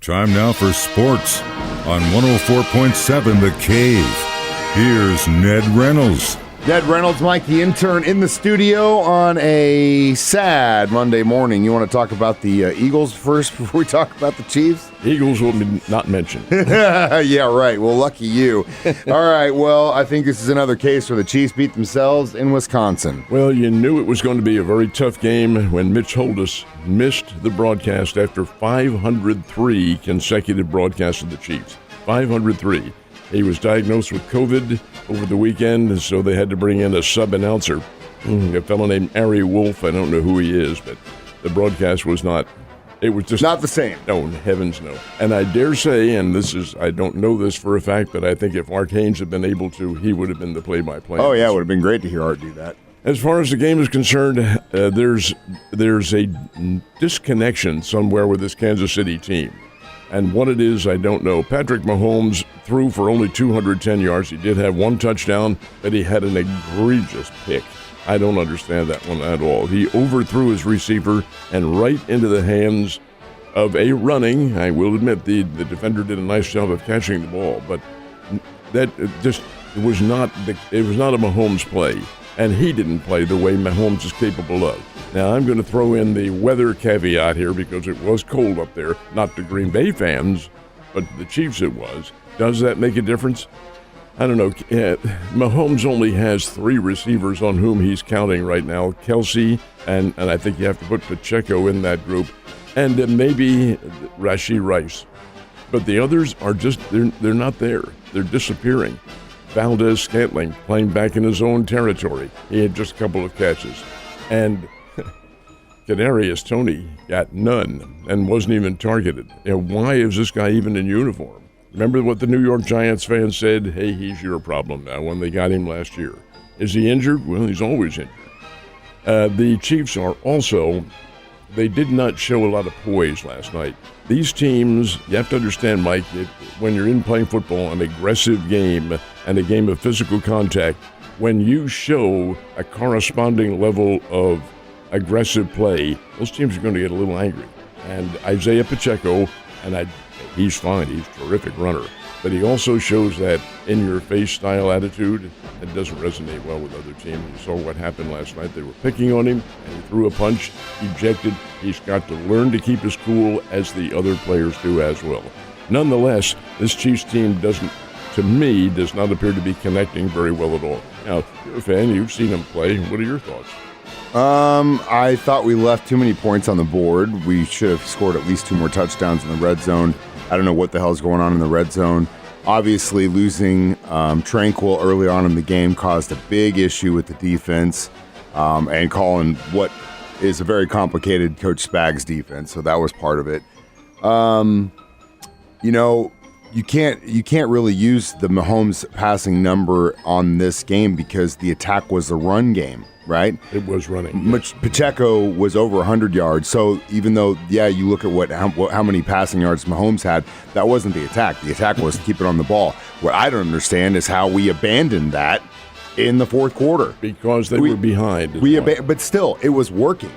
Time now for sports on 104.7 The Cave. Here's Ned Reynolds. Ned Reynolds, Mike the intern, in the studio on a sad Monday morning. You want to talk about the Eagles first before we talk about the Chiefs? Eagles will be not mentioned. Yeah, right. Well, lucky you. All right, well, I think this is another case where the Chiefs beat themselves in Wisconsin. Well, you knew it was going to be a very tough game when Mitch Holthus missed the broadcast after 503 consecutive broadcasts of the Chiefs. 503. He was diagnosed with COVID over the weekend, so they had to bring in a sub-announcer, a fellow named Ari Wolf. I don't know who he is, but the broadcast was not, it was just not the same. No, heavens no. And I dare say, and this is, I don't know this for a fact, but I think if Art Haynes had been able to, he would have been the play-by-play. Oh, yeah, it would have been great to hear Art do that. As far as the game is concerned, there's a disconnection somewhere with this Kansas City team. And what it is, I don't know. Patrick Mahomes threw for only 210 yards. He did have one touchdown, but he had an egregious pick. I don't understand that one at all. He overthrew his receiver and right into the hands of a running. I will admit the defender did a nice job of catching the ball, but that just was not a Mahomes play. And he didn't play the way Mahomes is capable of. Now, I'm going to throw in the weather caveat here because it was cold up there, not to Green Bay fans, but the Chiefs it was. Does that make a difference? I don't know. Mahomes only has 3 receivers on whom he's counting right now, Kelsey, and I think you have to put Pacheco in that group, and maybe Rashee Rice. But the others are just, they're not there. They're disappearing. Valdez-Scantling playing back in his own territory. He had just a couple of catches. And Kadarius Toney got none and wasn't even targeted. Why is this guy even in uniform? Remember what the New York Giants fans said? Hey, he's your problem now when they got him last year. Is he injured? Well, he's always injured. The Chiefs are also, they did not show a lot of poise last night. These teams, you have to understand, Mike, when you're in playing football, an aggressive game and a game of physical contact, when you show a corresponding level of aggressive play, those teams are going to get a little angry. And Isaiah Pacheco, he's fine, he's a terrific runner, but he also shows that in-your-face style attitude that doesn't resonate well with other teams. You saw what happened last night. They were picking on him, and he threw a punch, ejected. He's got to learn to keep his cool, as the other players do as well. Nonetheless, this Chiefs team does not appear to be connecting very well at all. Now, you're a fan, you've seen him play. What are your thoughts? I thought we left too many points on the board. We should have scored at least 2 more touchdowns in the red zone. I don't know what the hell is going on in the red zone. Obviously, losing Tranquil early on in the game caused a big issue with the defense and calling what is a very complicated Coach Spags defense. So that was part of it. You can't really use the Mahomes passing number on this game because the attack was a run game, right? It was running. Pacheco was over 100 yards. So even though, you look at how many passing yards Mahomes had, that wasn't the attack. The attack was to keep it on the ball. What I don't understand is how we abandoned that in the fourth quarter. Because they were behind. But still, it was working.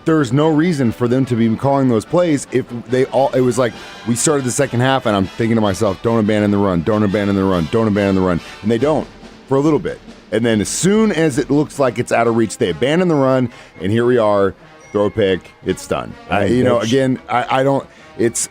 There's no reason for them to be calling those plays if it was like we started the second half and I'm thinking to myself, don't abandon the run, don't abandon the run, don't abandon the run. And they don't for a little bit. And then as soon as it looks like it's out of reach, they abandon the run, and here we are, throw a pick, it's done.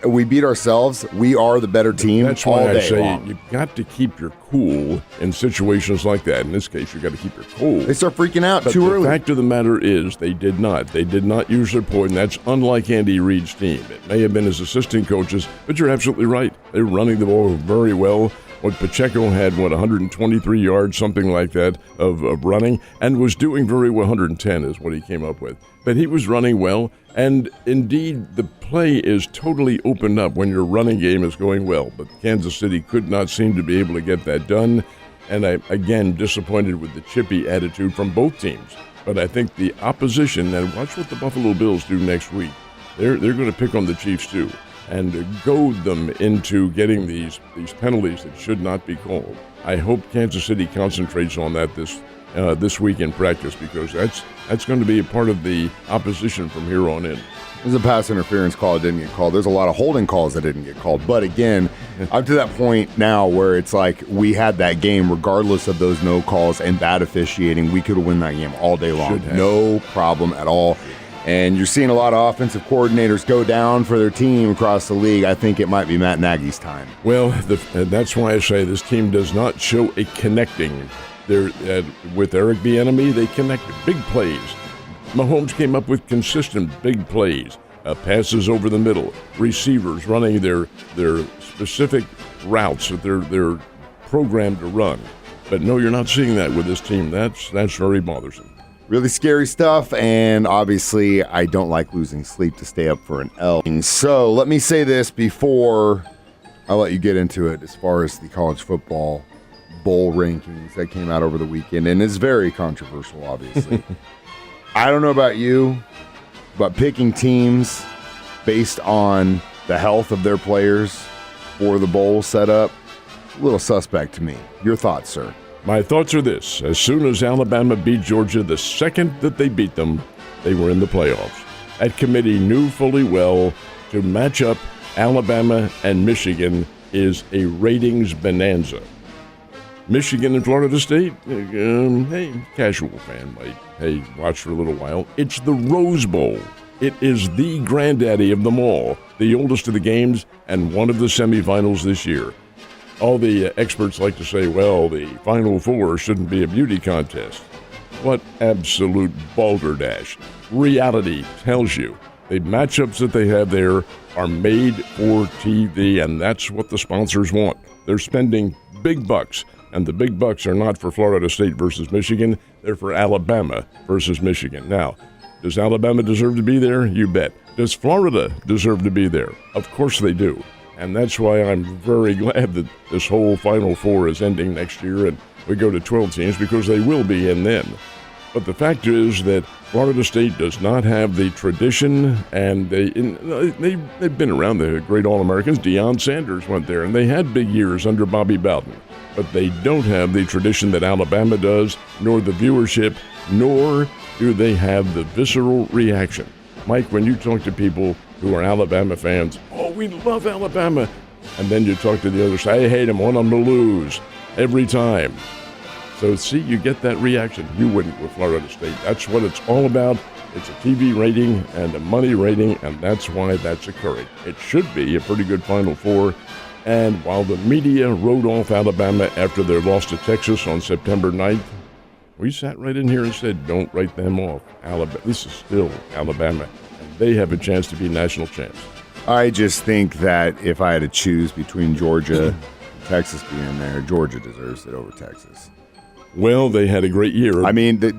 We beat ourselves. We are the better team. That's why I say you've got to keep your cool in situations like that. In this case, you've got to keep your cool. They start freaking out but too early. The fact of the matter is they did not. They did not use their poise, and that's unlike Andy Reid's team. It may have been his assistant coaches, but you're absolutely right. They're running the ball very well. What Pacheco had, 123 yards, something like that, of running, and was doing very well. 110 is what he came up with. But he was running well, and indeed the play is totally opened up when your running game is going well. But Kansas City could not seem to be able to get that done, and I, again, disappointed with the chippy attitude from both teams. But I think the opposition, and watch what the Buffalo Bills do next week. They're going to pick on the Chiefs too, and goad them into getting these penalties that should not be called. I hope Kansas City concentrates on that this week in practice, because that's going to be a part of the opposition from here on in. There's a pass interference call that didn't get called. There's a lot of holding calls that didn't get called. But again, I'm to that point now where it's like we had that game regardless of those no calls and bad officiating. We could have won that game all day long. No problem at all. And you're seeing a lot of offensive coordinators go down for their team across the league. I think it might be Matt Nagy's time. Well, that's why I say this team does not show a connecting. With Eric Bieniemy, they connected big plays. Mahomes came up with consistent big plays, passes over the middle, receivers running their specific routes that they're programmed to run. But no, you're not seeing that with this team. That's very bothersome. Really scary stuff, and obviously I don't like losing sleep to stay up for an L. So let me say this before I let you get into it as far as the college football bowl rankings that came out over the weekend, and it's very controversial, obviously. I don't know about you, but picking teams based on the health of their players for the bowl setup, a little suspect to me. Your thoughts, sir? My thoughts are this. As soon as Alabama beat Georgia, the second that they beat them, they were in the playoffs. That committee knew fully well to match up Alabama and Michigan is a ratings bonanza. Michigan and Florida State, hey, casual fan might, watch for a little while. It's the Rose Bowl. It is the granddaddy of them all, the oldest of the games, and one of the semifinals this year. All the experts like to say, well, the Final Four shouldn't be a beauty contest. What absolute balderdash. Reality tells you the matchups that they have there are made for TV, and that's what the sponsors want. They're spending big bucks. And the big bucks are not for Florida State versus Michigan. They're for Alabama versus Michigan. Now, does Alabama deserve to be there? You bet. Does Florida deserve to be there? Of course they do. And that's why I'm very glad that this whole Final Four is ending next year and we go to 12 teams, because they will be in then. But the fact is that Florida State does not have the tradition, and they've been around, the great All-Americans. Deion Sanders went there, and they had big years under Bobby Bowden. But they don't have the tradition that Alabama does, nor the viewership, nor do they have the visceral reaction. Mike, when you talk to people who are Alabama fans, oh, we love Alabama. And then you talk to the other side, I hate them, want them to lose every time. So, see, you get that reaction. You wouldn't with Florida State. That's what it's all about. It's a TV rating and a money rating, and that's why that's occurring. It should be a pretty good Final Four. And while the media wrote off Alabama after their loss to Texas on September 9th, we sat right in here and said, don't write them off. Alabama, this is still Alabama, and they have a chance to be national champs. I just think that if I had to choose between Georgia and Texas being there, Georgia deserves it over Texas. Well, they had a great year. I mean, the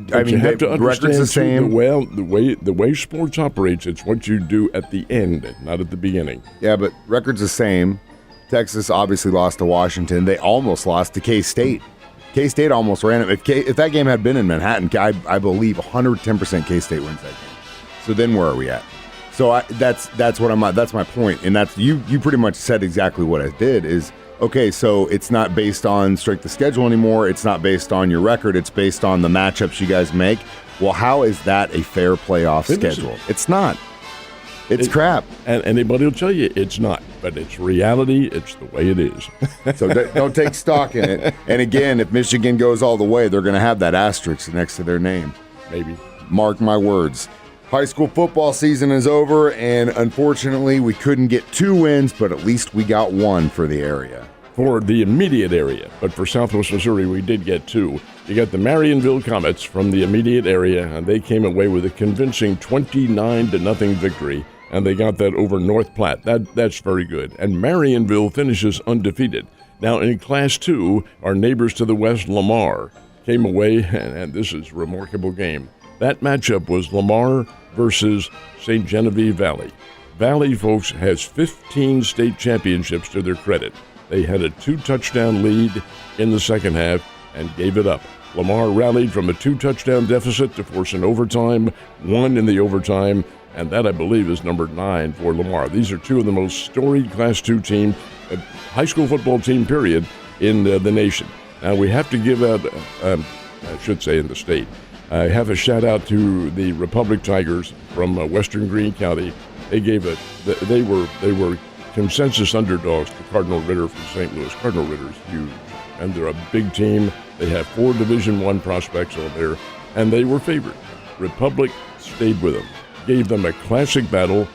record's the same. The way sports operates, it's what you do at the end, not at the beginning. Yeah, but record's the same. Texas obviously lost to Washington. They almost lost to K-State. K-State almost ran it. If that game had been in Manhattan, I believe 110% K-State wins that game. So then where are we at? So that's my point, and that's you pretty much said exactly what I did. Is okay, so it's not based on strength of schedule anymore. It's not based on your record. It's based on the matchups you guys make. Well, how is that a fair playoff schedule? It's not. It's crap. And anybody will tell you it's not. But it's reality. It's the way it is. So don't take stock in it. And again, if Michigan goes all the way, they're going to have that asterisk next to their name. Maybe. Mark my words. High school football season is over, and unfortunately, we couldn't get 2 wins, but at least we got 1 for the area. For the immediate area, but for Southwest Missouri, we did get 2. You got the Marionville Comets from the immediate area, and they came away with a convincing 29-0 victory, and they got that over North Platte. That's very good. And Marionville finishes undefeated. Now, in Class 2, our neighbors to the west, Lamar, came away, and this is a remarkable game. That matchup was Lamar versus St. Genevieve Valley. Valley, folks, has 15 state championships to their credit. They had a 2-touchdown lead in the second half and gave it up. Lamar rallied from a 2-touchdown deficit to force an overtime, won in the overtime, and that, I believe, is number 9 for Lamar. These are 2 of the most storied Class 2 team, high school football team, period, in the nation. Now, we have to give out, I should say in the state, I have a shout-out to the Republic Tigers from Western Greene County. They were consensus underdogs to Cardinal Ritter from St. Louis. Cardinal Ritter's huge, and they're a big team. They have 4 Division I prospects on there, and they were favored. Republic stayed with them, gave them a classic battle.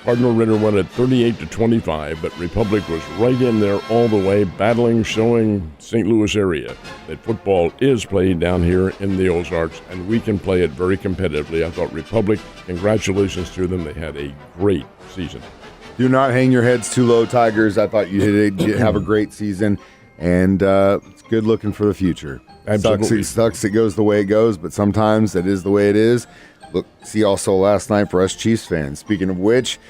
Cardinal Ritter won at 38-25, but Republic was right in there all the way, battling, showing St. Louis area that football is played down here in the Ozarks, and we can play it very competitively. I thought Republic, congratulations to them. They had a great season. Do not hang your heads too low, Tigers. I thought you did have a great season, and it's good looking for the future. Absolutely. Sucks it goes the way it goes, but sometimes it is the way it is. Look, see also last night for us Chiefs fans. Speaking of which,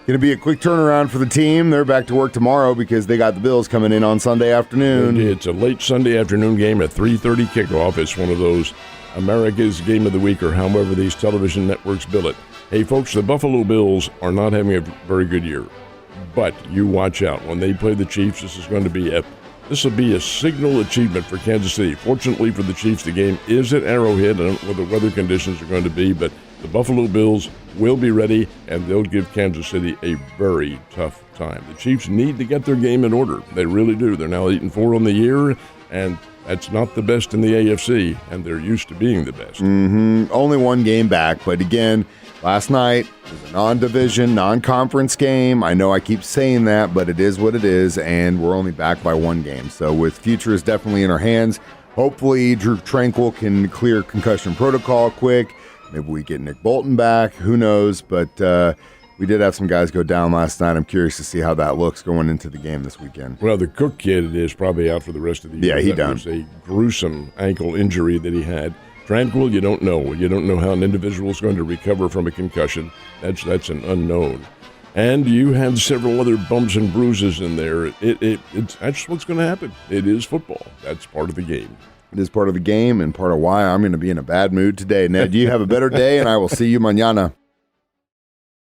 going to be a quick turnaround for the team. They're back to work tomorrow because they got the Bills coming in on Sunday afternoon. It's a late Sunday afternoon game at 3:30 kickoff. It's one of those America's Game of the Week, or however these television networks bill it. Hey, folks, the Buffalo Bills are not having a very good year, but you watch out. When they play the Chiefs, this will be a signal achievement for Kansas City. Fortunately for the Chiefs, the game is at Arrowhead. I don't know what the weather conditions are going to be, but the Buffalo Bills will be ready, and they'll give Kansas City a very tough time. The Chiefs need to get their game in order. They really do. They're now 8-4 on the year, and that's not the best in the AFC, and they're used to being the best. Only one game back, but again, last night was a non-division, non-conference game. I know I keep saying that, but it is what it is, and we're only back by one game. So with future is definitely in our hands. Hopefully Drew Tranquil can clear concussion protocol quick. Maybe we get Nick Bolton back. Who knows? But we did have some guys go down last night. I'm curious to see how that looks going into the game this weekend. Well, the Cook kid is probably out for the rest of the year. Yeah, he done. done. It was a gruesome ankle injury that he had. Tranquil, you don't know. You don't know how an individual is going to recover from a concussion. That's an unknown. And you had several other bumps and bruises in there. That's what's going to happen. It is football. That's part of the game. It is part of the game and part of why I'm going to be in a bad mood today. Ned, you have a better day, and I will see you mañana.